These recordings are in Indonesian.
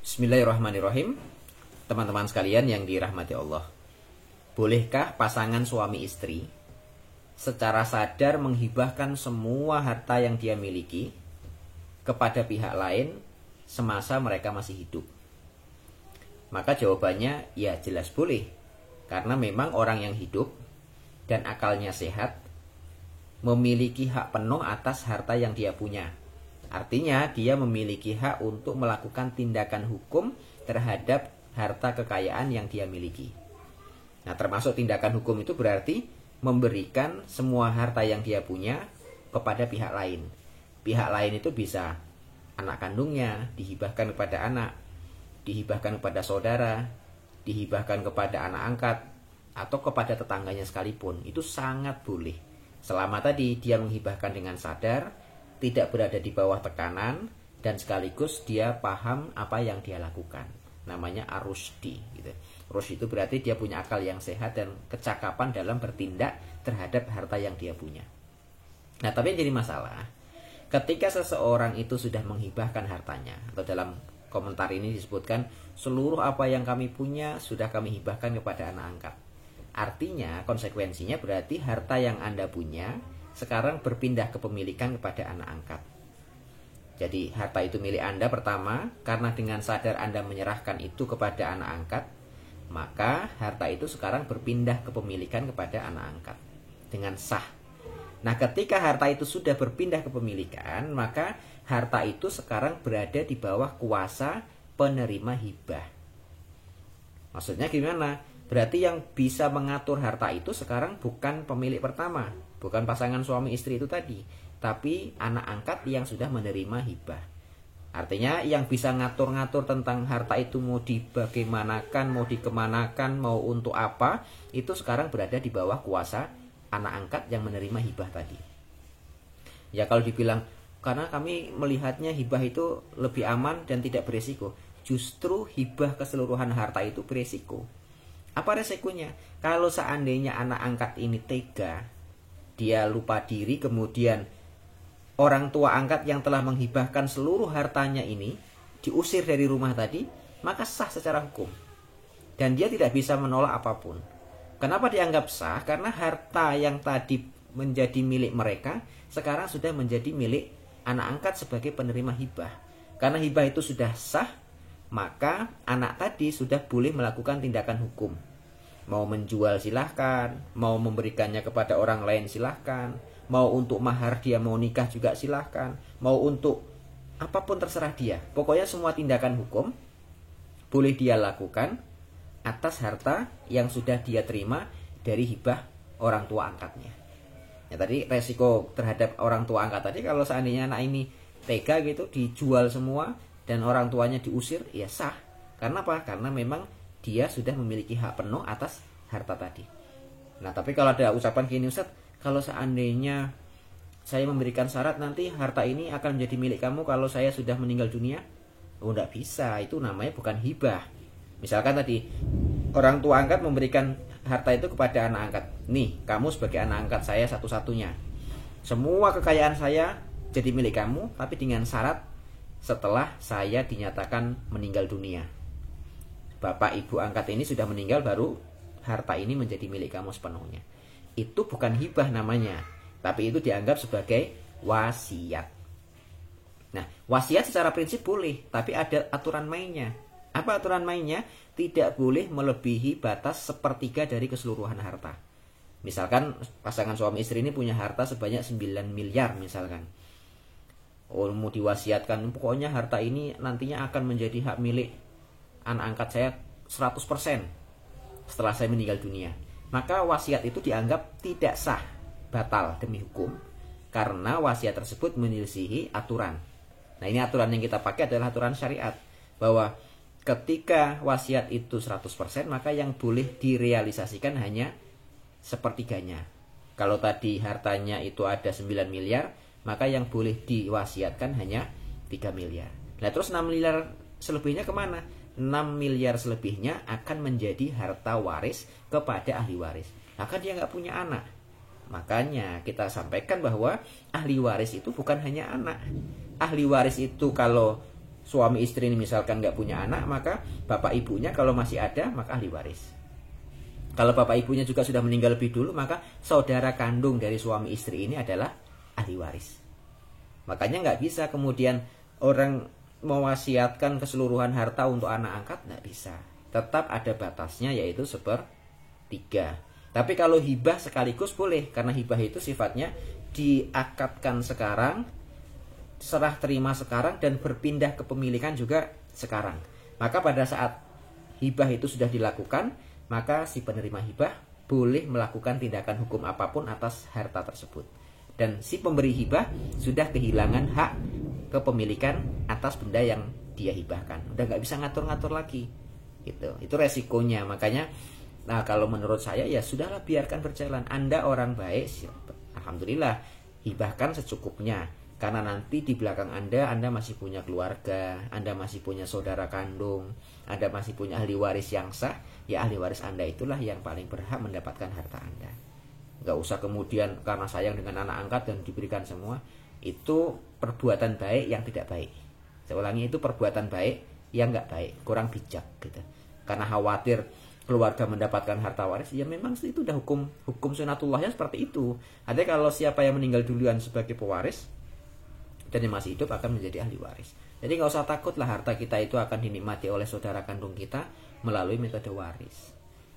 Bismillahirrahmanirrahim. Teman-teman sekalian yang dirahmati Allah, bolehkah pasangan suami istri secara sadar menghibahkan semua harta yang dia miliki kepada pihak lain semasa mereka masih hidup? Maka jawabannya ya jelas boleh. Karena memang orang yang hidup dan akalnya sehat memiliki hak penuh atas harta yang dia punya. Artinya dia memiliki hak untuk melakukan tindakan hukum terhadap harta kekayaan yang dia miliki. Nah, termasuk tindakan hukum itu berarti memberikan semua harta yang dia punya kepada pihak lain. Pihak lain itu bisa anak kandungnya, dihibahkan kepada anak, dihibahkan kepada saudara, dihibahkan kepada anak angkat, atau kepada tetangganya sekalipun. Itu sangat boleh. Selama tadi dia menghibahkan dengan sadar, tidak berada di bawah tekanan, dan sekaligus dia paham apa yang dia lakukan. Namanya ar-rusydi gitu. Rusydi itu berarti dia punya akal yang sehat dan kecakapan dalam bertindak terhadap harta yang dia punya. Nah, tapi yang jadi masalah ketika seseorang itu sudah menghibahkan hartanya, atau dalam komentar ini disebutkan seluruh apa yang kami punya sudah kami hibahkan kepada anak angkat. Artinya konsekuensinya berarti harta yang Anda punya sekarang berpindah kepemilikan kepada anak angkat. Jadi harta itu milik Anda pertama, karena dengan sadar Anda menyerahkan itu kepada anak angkat, maka harta itu sekarang berpindah kepemilikan kepada anak angkat dengan sah. Nah, ketika harta itu sudah berpindah kepemilikan, maka harta itu sekarang berada di bawah kuasa penerima hibah. Maksudnya gimana? Berarti yang bisa mengatur harta itu sekarang bukan pemilik pertama, bukan pasangan suami istri itu tadi, tapi anak angkat yang sudah menerima hibah. Artinya yang bisa ngatur-ngatur tentang harta itu mau dibagaimanakan, mau dikemanakan, mau untuk apa, itu sekarang berada di bawah kuasa anak angkat yang menerima hibah tadi. Ya kalau dibilang, karena kami melihatnya hibah itu lebih aman dan tidak beresiko. Justru hibah keseluruhan harta itu beresiko. Apa resikonya? Kalau seandainya anak angkat ini tega, dia lupa diri, kemudian orang tua angkat yang telah menghibahkan seluruh hartanya ini diusir dari rumah tadi, maka sah secara hukum. Dan dia tidak bisa menolak apapun. Kenapa dianggap sah? Karena harta yang tadi menjadi milik mereka sekarang sudah menjadi milik anak angkat sebagai penerima hibah. Karena hibah itu sudah sah, maka anak tadi sudah boleh melakukan tindakan hukum. Mau menjual silahkan, mau memberikannya kepada orang lain silahkan, mau untuk mahar dia mau nikah juga silahkan, mau untuk apapun terserah dia. Pokoknya semua tindakan hukum boleh dia lakukan atas harta yang sudah dia terima dari hibah orang tua angkatnya. Ya, tadi resiko terhadap orang tua angkat tadi, kalau seandainya anak ini tega gitu, dijual semua dan orang tuanya diusir, ya sah. Karena apa? Karena memang dia sudah memiliki hak penuh atas harta tadi. Nah, tapi kalau ada ucapan gini, Ustaz, kalau seandainya saya memberikan syarat nanti harta ini akan menjadi milik kamu kalau saya sudah meninggal dunia, oh enggak bisa, itu namanya bukan hibah. Misalkan tadi orang tua angkat memberikan harta itu kepada anak angkat. Nih, kamu sebagai anak angkat saya satu-satunya. Semua kekayaan saya jadi milik kamu, tapi dengan syarat setelah saya dinyatakan meninggal dunia. Bapak ibu angkat ini sudah meninggal, baru harta ini menjadi milik kamu sepenuhnya. Itu bukan hibah namanya, tapi itu dianggap sebagai wasiat. Nah, wasiat secara prinsip boleh, tapi ada aturan mainnya. Apa aturan mainnya? Tidak boleh melebihi batas sepertiga dari keseluruhan harta. Misalkan pasangan suami istri ini punya harta sebanyak 9 miliar misalkan. Oh, mau diwasiatkan, pokoknya harta ini nantinya akan menjadi hak milik anak angkat saya 100% setelah saya meninggal dunia. Maka wasiat itu dianggap tidak sah, batal demi hukum, karena wasiat tersebut menyelisihi aturan. Nah, ini aturan yang kita pakai adalah aturan syariat, bahwa ketika wasiat itu 100%, maka yang boleh direalisasikan hanya sepertiganya. Kalau tadi hartanya itu ada 9 miliar, maka yang boleh diwasiatkan hanya 3 miliar. Nah, terus 6 miliar selebihnya kemana? 6 miliar selebihnya akan menjadi harta waris kepada ahli waris. Maka dia nggak punya anak. Makanya kita sampaikan bahwa ahli waris itu bukan hanya anak. Ahli waris itu kalau suami istri ini misalkan nggak punya anak, maka bapak ibunya kalau masih ada maka ahli waris. Kalau bapak ibunya juga sudah meninggal lebih dulu, maka saudara kandung dari suami istri ini adalah ahli waris. Makanya nggak bisa kemudian orang mewasiatkan keseluruhan harta untuk anak angkat, nggak bisa. Tetap ada batasnya, yaitu 1/3. Tapi kalau hibah sekaligus boleh, karena hibah itu sifatnya diakadkan sekarang, serah terima sekarang, dan berpindah kepemilikan juga sekarang. Maka pada saat hibah itu sudah dilakukan, maka si penerima hibah boleh melakukan tindakan hukum apapun atas harta tersebut. Dan si pemberi hibah sudah kehilangan hak kepemilikan atas benda yang dia hibahkan. Udah nggak bisa ngatur-ngatur lagi. Gitu. Itu resikonya. Makanya, nah kalau menurut saya ya sudahlah, biarkan berjalan. Anda orang baik, alhamdulillah, hibahkan secukupnya. Karena nanti di belakang Anda masih punya keluarga, Anda masih punya saudara kandung, Anda masih punya ahli waris yang sah. Ya ahli waris Anda itulah yang paling berhak mendapatkan harta Anda. Gak usah kemudian karena sayang dengan anak angkat dan diberikan semua. Itu perbuatan baik yang tidak baik. Saya ulangi, itu perbuatan baik yang gak baik, kurang bijak gitu. Karena khawatir keluarga mendapatkan harta waris, ya memang itu udah hukum sunatullahnya seperti itu. Artinya kalau siapa yang meninggal duluan sebagai pewaris dan yang masih hidup akan menjadi ahli waris. Jadi nggak usah takut lah harta kita itu akan dinikmati oleh saudara kandung kita melalui metode waris.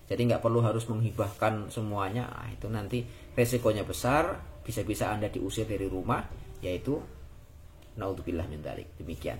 Jadi nggak perlu harus menghibahkan semuanya. Itu nanti resikonya besar, bisa-bisa Anda diusir dari rumah, yaitu naudzubillah min dzalik. Demikian.